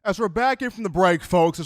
As we're back in from the break, folks,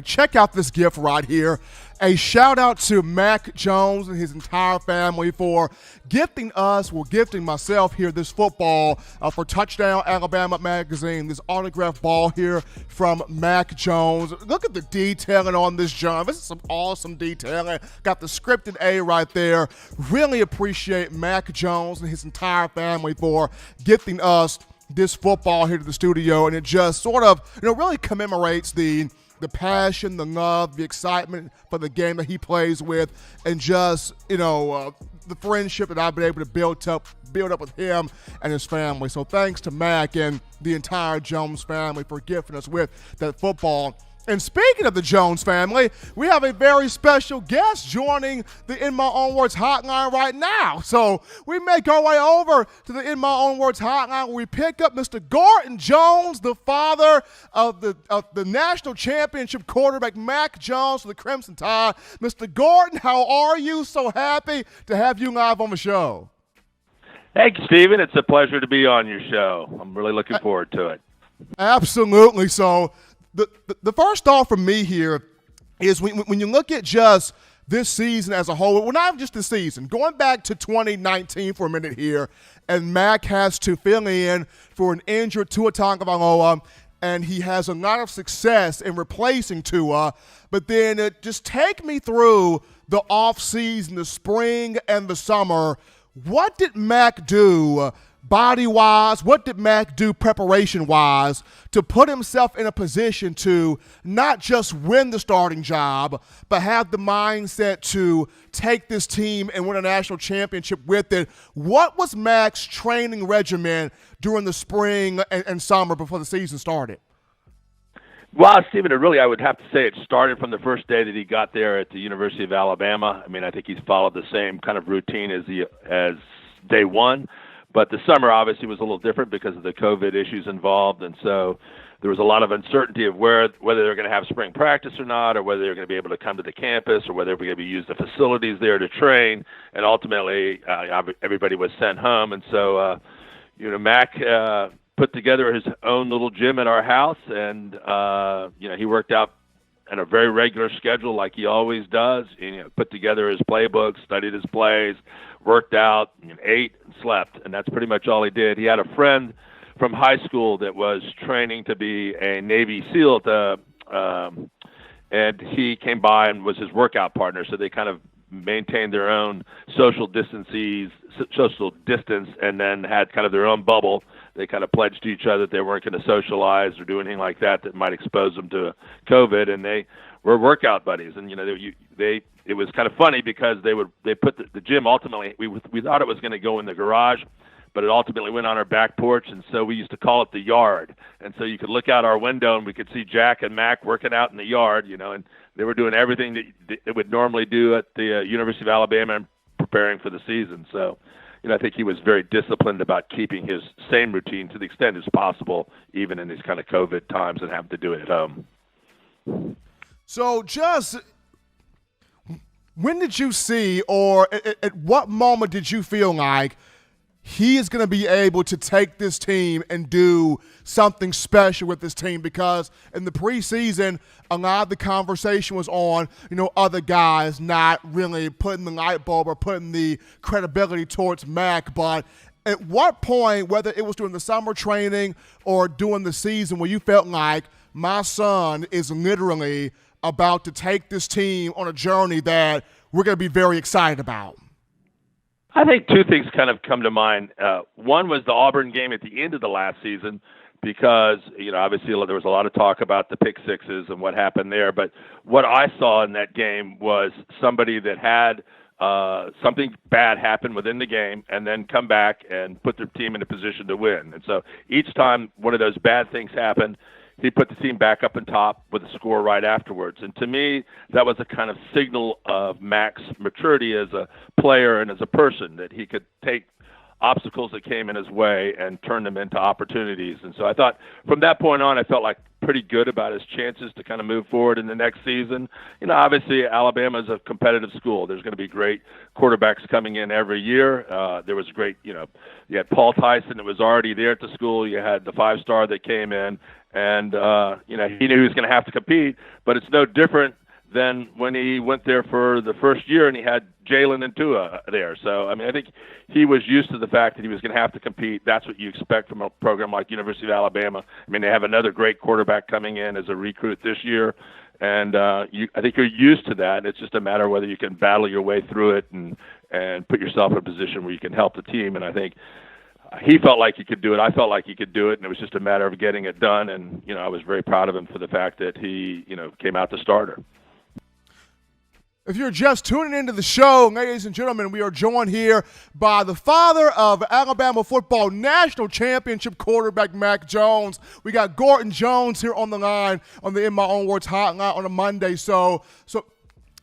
check out this gift right here. A shout out to Mac Jones and his entire family for gifting myself here this football for Touchdown Alabama magazine, this autographed ball here from Mac Jones. Look at the detailing on this, John. This is some awesome detailing. Got the scripted A right there. Really appreciate Mac Jones and his entire family for gifting us this football here to the studio, and it just sort of, really commemorates the passion, the love, the excitement for the game that he plays with, and just, the friendship that I've been able to build up with him and his family. So thanks to Mac and the entire Jones family for gifting us with that football. And speaking of the Jones family, we have a very special guest joining the In My Own Words hotline right now. So we make our way over to the In My Own Words hotline where we pick up Mr. Gordon Jones, the father of the national championship quarterback Mac Jones for the Crimson Tide. Mr. Gordon, how are you? So happy to have you live on the show. Thank you, Stephen. It's a pleasure to be on your show. I'm really looking forward to it. Absolutely. So the first thought from me here is when you look at just this season as a whole, well, not just this season, going back to 2019 for a minute here, and Mac has to fill in for an injured Tua Tagovailoa, and he has a lot of success in replacing Tua, but then just take me through the offseason, the spring and the summer. What did Mac do body-wise? What did Mac do preparation-wise to put himself in a position to not just win the starting job, but have the mindset to take this team and win a national championship with it? What was Mac's training regimen during the spring and summer before the season started? Well, Stephen, I would have to say it started from the first day that he got there at the University of Alabama. I mean, I think he's followed the same kind of routine as day one. But the summer obviously was a little different because of the COVID issues involved, and so there was a lot of uncertainty of whether they're going to have spring practice or not, or whether they're going to be able to come to the campus, or whether we're going to use the facilities there to train. And ultimately, everybody was sent home, and so Mac put together his own little gym at our house, and he worked out in a very regular schedule like he always does. Put together his playbook, studied his plays, worked out, ate, and slept, and that's pretty much all he did. He had a friend from high school that was training to be a Navy SEAL, and he came by and was his workout partner, so they kind of maintained their own social distance, and then had kind of their own bubble. They kind of pledged to each other that they weren't going to socialize or do anything like that might expose them to COVID, and they were workout buddies. And it was kind of funny because they put the gym ultimately. We thought it was going to go in the garage, but it ultimately went on our back porch, and so we used to call it the yard. And so you could look out our window and we could see Jack and Mac working out in the yard, and they were doing everything that they would normally do at the University of Alabama and preparing for the season. So, I think he was very disciplined about keeping his same routine to the extent as possible, even in these kind of COVID times and having to do it at home. So just when did you see, or at what moment did you feel like he is going to be able to take this team and do something special with this team? Because in the preseason, a lot of the conversation was on, other guys not really putting the light bulb or putting the credibility towards Mac. But at what point, whether it was during the summer training or during the season, where you felt like my son is literally about to take this team on a journey that we're going to be very excited about? I think two things kind of come to mind. One was the Auburn game at the end of the last season because, obviously there was a lot of talk about the pick sixes and what happened there. But what I saw in that game was somebody that had something bad happen within the game and then come back and put their team in a position to win. And so each time one of those bad things happened, he put the team back up on top with a score right afterwards. And to me, that was a kind of signal of Mac's maturity as a player and as a person, that he could take obstacles that came in his way and turned them into opportunities. And so I thought from that point on, I felt like pretty good about his chances to kind of move forward in the next season. Obviously Alabama is a competitive school. There's going to be great quarterbacks coming in every year. There was great, you had Paul Tyson that was already there at the school. You had the 5-star that came in, and he knew he was going to have to compete. But it's no different than when he went there for the first year and he had Jalen and Tua there. So, I think he was used to the fact that he was going to have to compete. That's what you expect from a program like University of Alabama. They have another great quarterback coming in as a recruit this year, and I think you're used to that. It's just a matter of whether you can battle your way through it and put yourself in a position where you can help the team. And I think he felt like he could do it. I felt like he could do it, and it was just a matter of getting it done. And, I was very proud of him for the fact that he, came out the starter. If you're just tuning into the show, ladies and gentlemen, we are joined here by the father of Alabama football national championship quarterback Mac Jones. We got Gordon Jones here on the line on the In My Own Words hotline on a Monday. So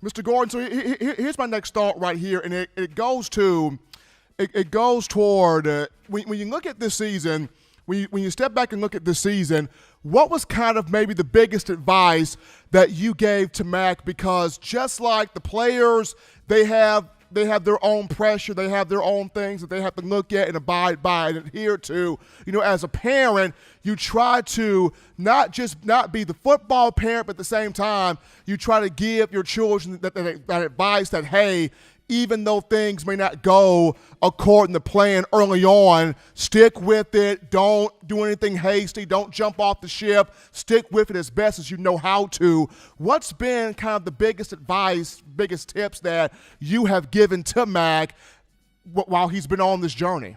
Mr. Gordon, so here's my next thought right here, and it goes toward when you look at this season. When you step back and look at this season, what was kind of maybe the biggest advice that you gave to Mac? Because just like the players, they have their own pressure, they have their own things that they have to look at and abide by and adhere to. As a parent, you try to not be the football parent, but at the same time, you try to give your children that advice that, hey, even though things may not go according to plan early on, stick with it. Don't do anything hasty. Don't jump off the ship. Stick with it as best as you know how to. What's been kind of the biggest advice, biggest tips that you have given to Mac while he's been on this journey?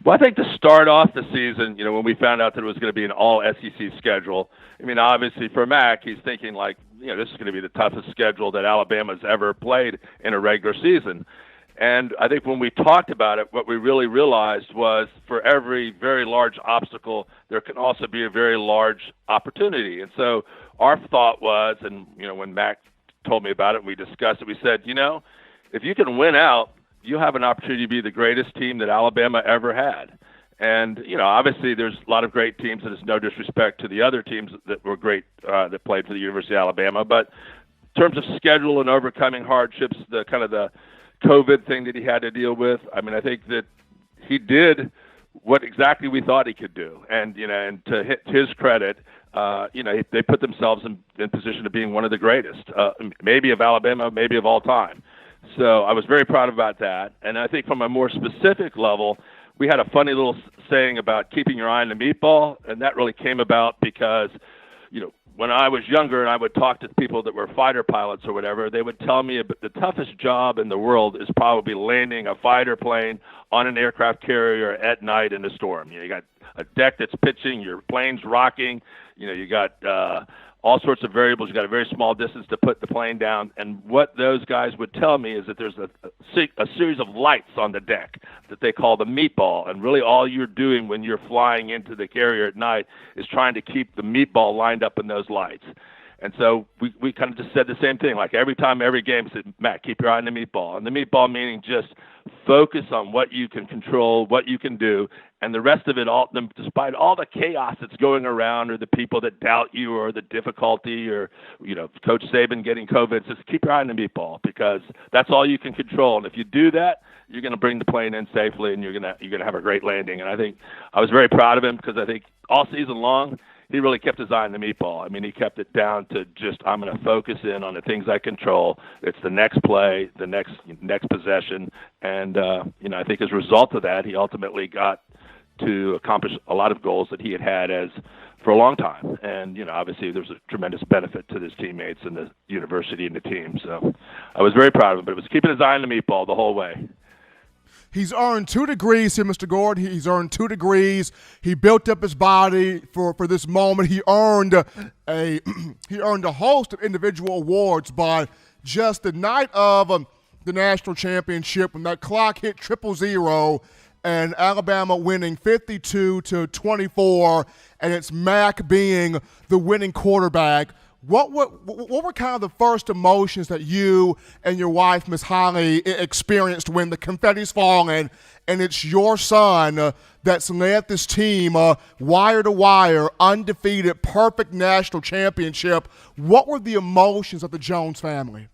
Well, I think to start off the season, when we found out that it was going to be an all-SEC schedule, obviously for Mac, he's thinking like, this is going to be the toughest schedule that Alabama's ever played in a regular season. And I think when we talked about it, what we really realized was for every very large obstacle, there can also be a very large opportunity. And so our thought was, and, when Mac told me about it, we discussed it, we said, if you can win out, you'll have an opportunity to be the greatest team that Alabama ever had. And, obviously there's a lot of great teams, and it's no disrespect to the other teams that were great that played for the University of Alabama. But in terms of schedule and overcoming hardships, the kind of the COVID thing that he had to deal with, I think that he did what exactly we thought he could do. And, and to his credit, they put themselves in position of being one of the greatest, maybe of Alabama, maybe of all time. So I was very proud about that. And I think from a more specific level, we had a funny little saying about keeping your eye on the meatball, and that really came about because, when I was younger and I would talk to people that were fighter pilots or whatever, they would tell me the toughest job in the world is probably landing a fighter plane on an aircraft carrier at night in a storm. You got a deck that's pitching, your plane's rocking, you got all sorts of variables. You got a very small distance to put the plane down. And what those guys would tell me is that there's a series of lights on the deck that they call the meatball. And really all you're doing when you're flying into the carrier at night is trying to keep the meatball lined up in those lights. And so we kind of just said the same thing. Like every time, every game, said, Matt, keep your eye on the meatball. And the meatball meaning just focus on what you can control, what you can do, and the rest of it, all, despite all the chaos that's going around or the people that doubt you or the difficulty or, Coach Saban getting COVID, just keep your eye on the meatball because that's all you can control. And if you do that, you're going to bring the plane in safely and you're going to have a great landing. And I think I was very proud of him because I think all season long, he really kept his eye on the meatball. He kept it down to just, I'm going to focus in on the things I control. It's the next play, the next possession. And, I think as a result of that, he ultimately got to accomplish a lot of goals that he had as for a long time. And, obviously there's a tremendous benefit to his teammates and the university and the team. So I was very proud of him, but it was keeping his eye on the meatball the whole way. He's earned 2 degrees here, Mr. Gordon. He's earned 2 degrees. He built up his body for this moment. He earned a host of individual awards, but just the night of the national championship, when that clock hit 000 and Alabama winning 52-24, and it's Mac being the winning quarterback. What were kind of the first emotions that you and your wife, Miss Holly, experienced when the confetti's falling and it's your son that's led this team wire to wire, undefeated, perfect national championship? What were the emotions of the Jones family?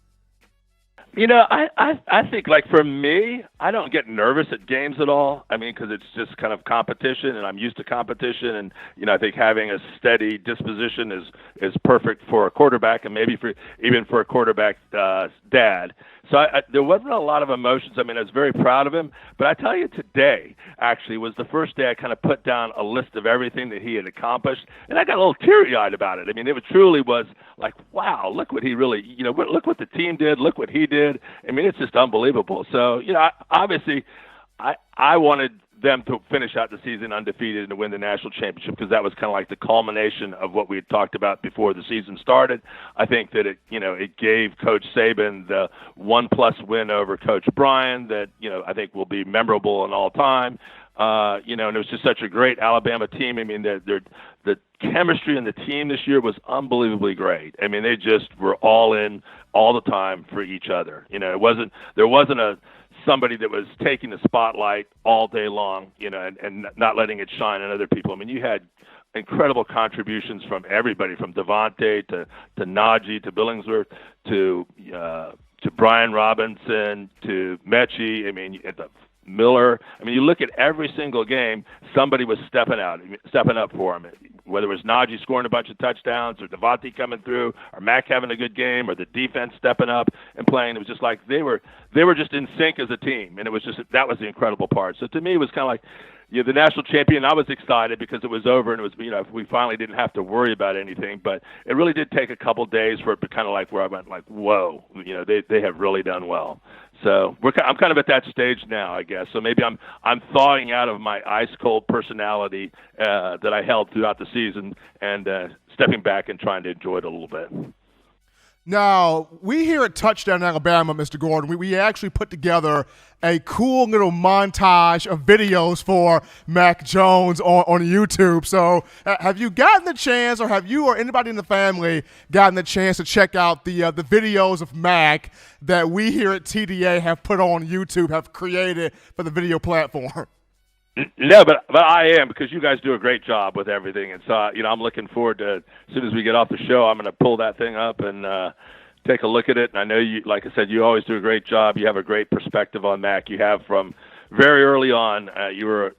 I think, like, for me, I don't get nervous at games at all. I mean, because it's just kind of competition, and I'm used to competition. And, I think having a steady disposition is perfect for a quarterback, and maybe even for a quarterback dad. So there wasn't a lot of emotions. I mean, I was very proud of him. But I tell you, today actually was the first day I kind of put down a list of everything that he had accomplished, and I got a little teary-eyed about it. I mean, truly was like, wow, look what he really, look what the team did, look what he did. I mean, it's just unbelievable. So, obviously, I wanted them to finish out the season undefeated and to win the national championship, because that was kind of like the culmination of what we had talked about before the season started. I think that it gave Coach Saban the 1+ win over Coach Bryan that, I think will be memorable in all time. And it was just such a great Alabama team. I mean, the chemistry in the team this year was unbelievably great. I mean, they just were all in all the time for each other. There wasn't somebody that was taking the spotlight all day long, and not letting it shine on other people. I mean, you had incredible contributions from everybody, from Devontae to Najee to Billingsworth to Brian Robinson to Mechie. I mean, at the Miller. I mean, you look at every single game, somebody was stepping up for him. Whether it was Najee scoring a bunch of touchdowns, or Devontae coming through, or Mac having a good game, or the defense stepping up and playing, it was just like they were just in sync as a team, and that was the incredible part. So to me, it was kind of like, the national champion. I was excited because it was over, and it was, we finally didn't have to worry about anything. But it really did take a couple days for it to kind of like where I went like, whoa, they have really done well. So I'm kind of at that stage now, I guess. So maybe I'm thawing out of my ice cold personality that I held throughout the season, and stepping back and trying to enjoy it a little bit. Now, we here at Touchdown Alabama, Mr. Gordon, we actually put together a cool little montage of videos for Mac Jones on YouTube. So have you gotten the chance, or have you or anybody in the family gotten the chance to check out the videos of Mac that we here at TDA have put on YouTube, have created for the video platform? No, but I am, because you guys do a great job with everything, and so I'm looking forward to, as soon as we get off the show, I'm going to pull that thing up and take a look at it. And I know you, like I said, you always do a great job. You have a great perspective on Mac. You have from very early on. You were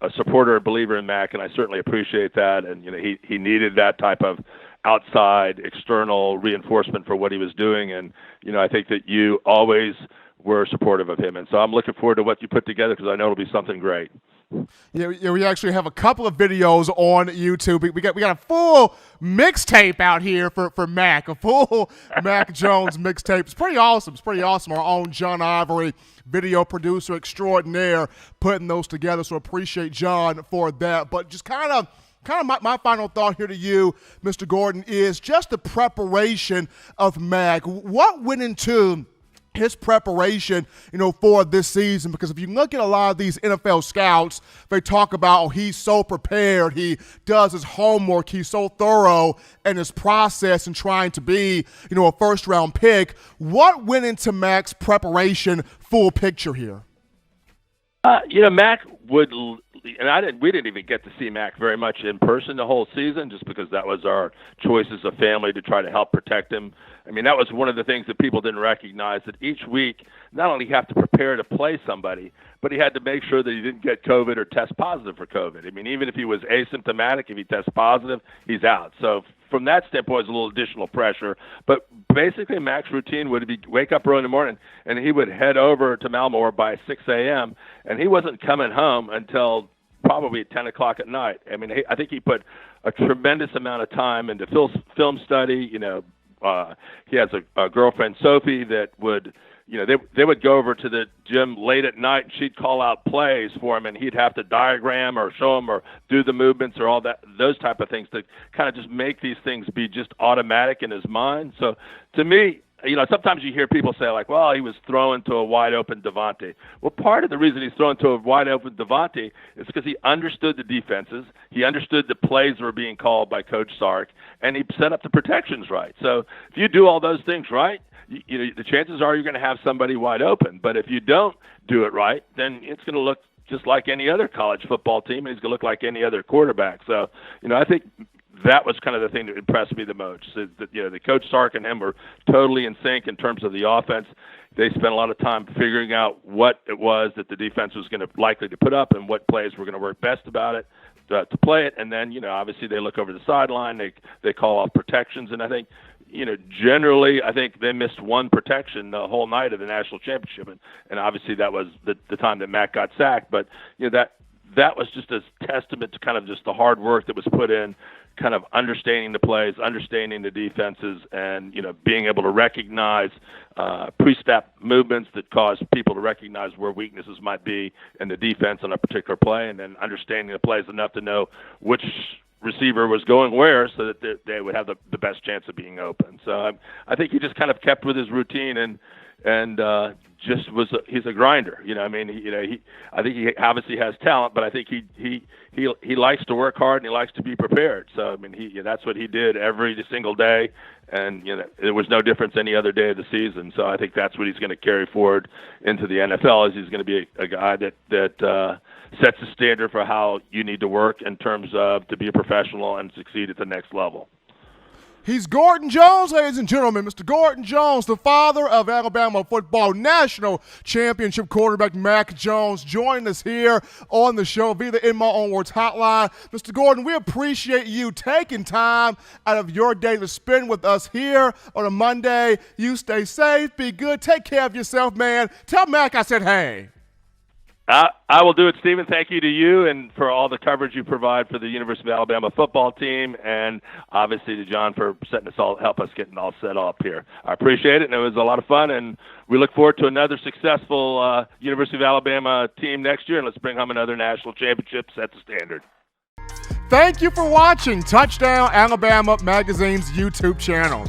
a supporter, a believer in Mac, and I certainly appreciate that. And he needed that type of outside, external reinforcement for what he was doing, and I think that you always were supportive of him, and so I'm looking forward to what you put together, because I know it'll be something great. Yeah, we actually have a couple of videos on YouTube. We got a full mixtape out here for Mac, a full Mac Jones mixtape. It's pretty awesome. Our own John Ivory, video producer extraordinaire, putting those together. So appreciate John for that. But just kind of my final thought here to you, Mr. Gordon, is just the preparation of Mac. What went into his preparation, for this season? Because if you look at a lot of these NFL scouts, they talk about, he's so prepared, he does his homework, he's so thorough in his process and trying to be, a first-round pick. What went into Mac's preparation, full picture here? Mac would, and we didn't even get to see Mac very much in person the whole season, just because that was our choice as a family to try to help protect him. I mean, that was one of the things that people didn't recognize, that each week, not only you have to prepare to play somebody, but he had to make sure that he didn't get COVID or test positive for COVID. I mean, even if he was asymptomatic, if he tests positive, he's out. So from that standpoint, it was a little additional pressure. But basically, Mac's routine would be wake up early in the morning, and he would head over to Malmore by 6 a.m., and he wasn't coming home until probably at 10 o'clock at night. I mean, I think he put a tremendous amount of time into film study. He has a girlfriend, Sophie, that would, they would go over to the gym late at night, and she'd call out plays for him, and he'd have to diagram or show him or do the movements or all that, those type of things, to kind of just make these things be just automatic in his mind. So to me, sometimes you hear people say like, well, he was throwing to a wide open Devontae. Well, part of the reason he's throwing to a wide open Devontae is because he understood the defenses. He understood the plays that were being called by Coach Sark, and he set up the protections right. So if you do all those things right, the chances are you're going to have somebody wide open. But if you don't do it right, then it's going to look just like any other college football team, and he's going to look like any other quarterback. So, I think that was kind of the thing that impressed me the most. That, the Coach Sark and him were totally in sync in terms of the offense. They spent a lot of time figuring out what it was that the defense was going to likely to put up and what plays were going to work best about it to play it. And then, obviously they look over the sideline. They call off protections. And I think, generally, I think they missed one protection the whole night of the national championship. And obviously that was the time that Mac got sacked. But, that was just a testament to kind of just the hard work that was put in, kind of understanding the plays, understanding the defenses, and being able to recognize pre-snap movements that cause people to recognize where weaknesses might be in the defense on a particular play, and then understanding the plays enough to know which receiver was going where so that they would have the best chance of being open. So I think he just kind of kept with his routine and he's a grinder. I think he obviously has talent, but I think he likes to work hard and he likes to be prepared. So that's what he did every single day, and there was no difference any other day of the season. So I think that's what he's going to carry forward into the NFL. Is he's going to be a guy that sets a standard for how you need to work in terms of to be a professional and succeed at the next level. He's Gordon Jones, ladies and gentlemen. Mr. Gordon Jones, the father of Alabama football national championship quarterback Mac Jones, joining us here on the show via the In My Own Words hotline. Mr. Gordon, we appreciate you taking time out of your day to spend with us here on a Monday. You stay safe, be good, take care of yourself, man. Tell Mac I said hey. I will do it, Stephen. Thank you to you and for all the coverage you provide for the University of Alabama football team, and obviously to John for help us getting all set up here. I appreciate it, and it was a lot of fun, and we look forward to another successful University of Alabama team next year, and let's bring home another national championship, set the standard. Thank you for watching Touchdown Alabama Magazine's YouTube channel.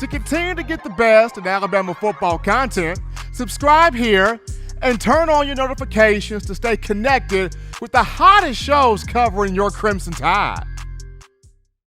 To continue to get the best in Alabama football content, subscribe here and turn on your notifications to stay connected with the hottest shows covering your Crimson Tide.